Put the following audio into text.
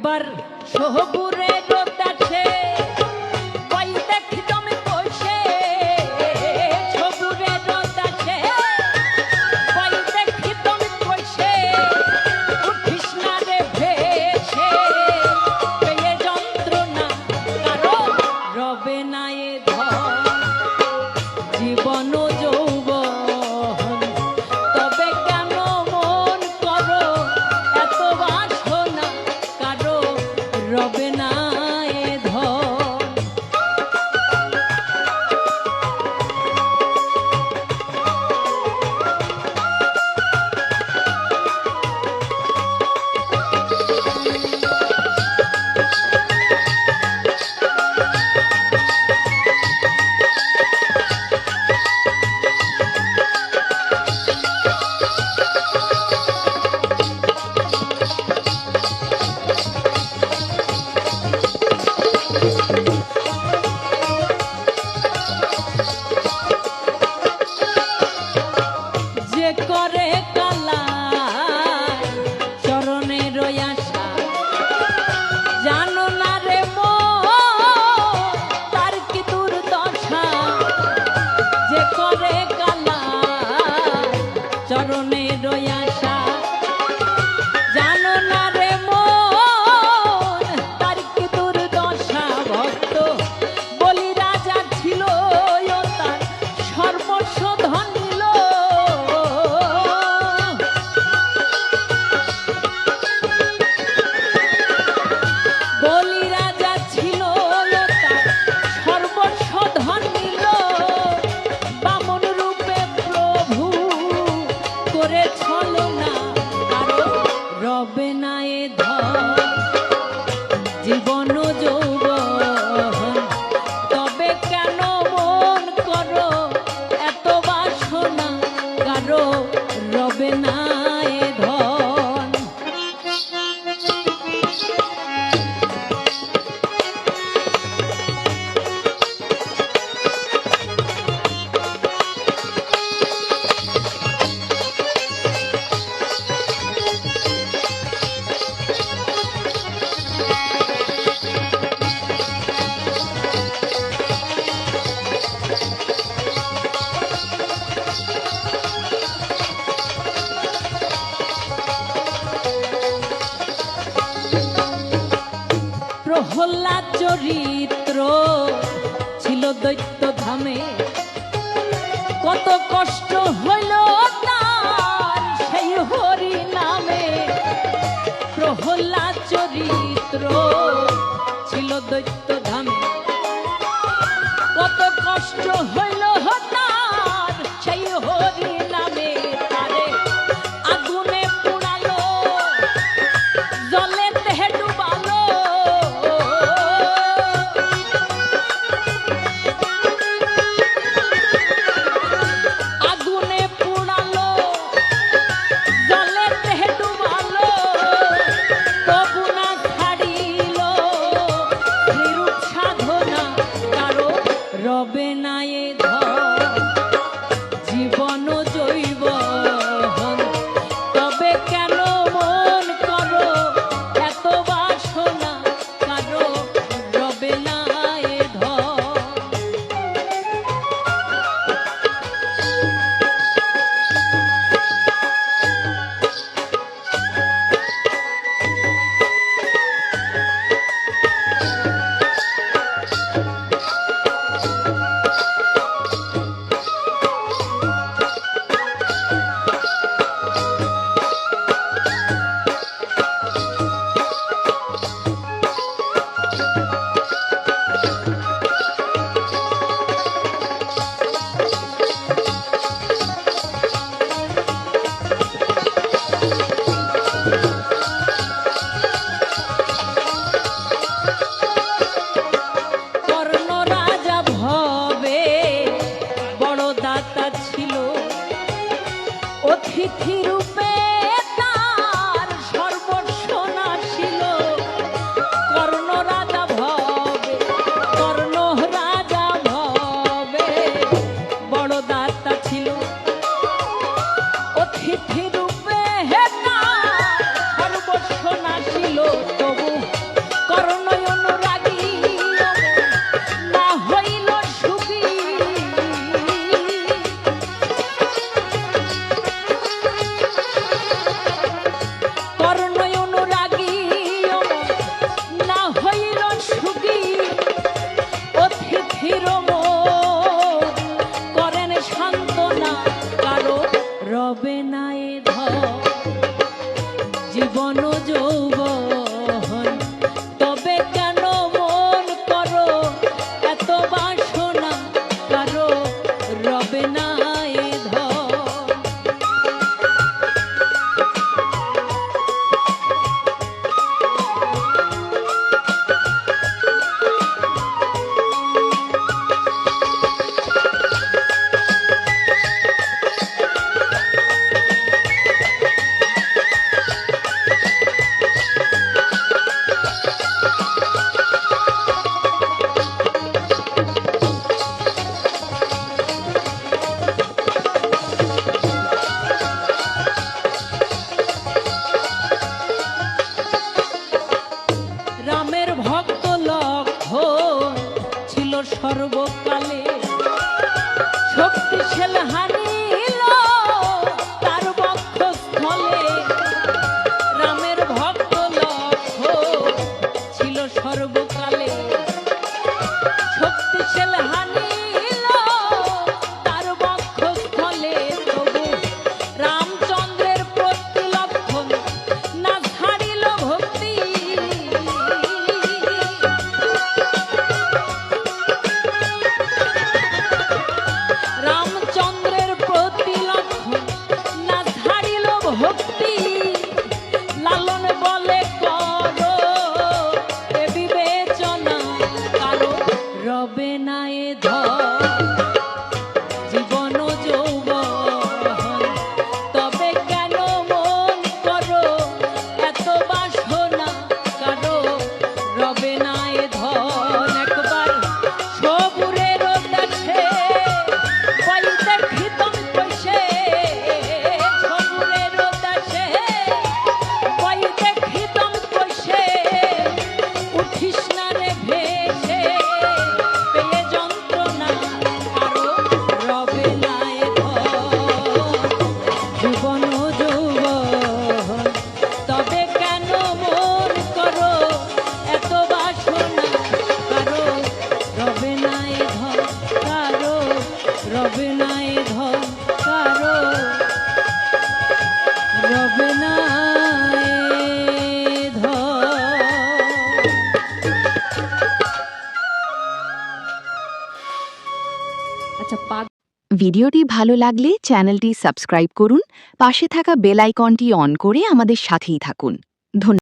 একবার শহপুরে রোদাছে পাই দেখি তুমি বসে শহপুরে রোদাছে পাই দেখি তুমি বসে উঠিস না রে ভেসে পেয়ে যন্ত্রণা কারো রবে না এ ধন জীবন যৌবন তবে কেন মন করো এত বাসনা কারো রবে না এ ধন করে কালা চরণের আশা জানো না রে মন তার কি দুর্দশা যে করে কালা চরণের আশা জানো না রে মন তার কি দুর্দশা ভক্ত বলি রাজা ছিল ও তার সর্বস্ব ধন নিল রবে না এ ধন জীবন যৌবন তবে কেন মন করো এত বাসনা কারো রবে না এ ধন প্রহ্লাদ চরিত্র ছিল দৈত্য ধামে কত কষ্ট হইল তার সেই হরি নামে প্রহ্লাদ চরিত্র ছিল দৈত্য ধামে কত কষ্ট হইল তার সেই হরি নামে তারে আগুনে পোড়ালো জলে দেহে ডুবালো রবে না এ ধন জীবন জৈবন তবে কেন মন করো এত বাসনা কারো রবে না এ ধন অতিথি রূপে তার সর্বস্ব নাশিল কর্ণ রাজা ভবে কর্ণ রাজা ভবে বড় দাতা ছিল অতিথি রূপে তার সর্বস্ব নাশিল তবু আচ্ছা ভিডিওটি ভালো লাগলে চ্যানেলটি সাবস্ক্রাইব করুন, পাশে থাকা বেল আইকনটি অন করে আমাদের সাথেই থাকুন। ধন্যবাদ।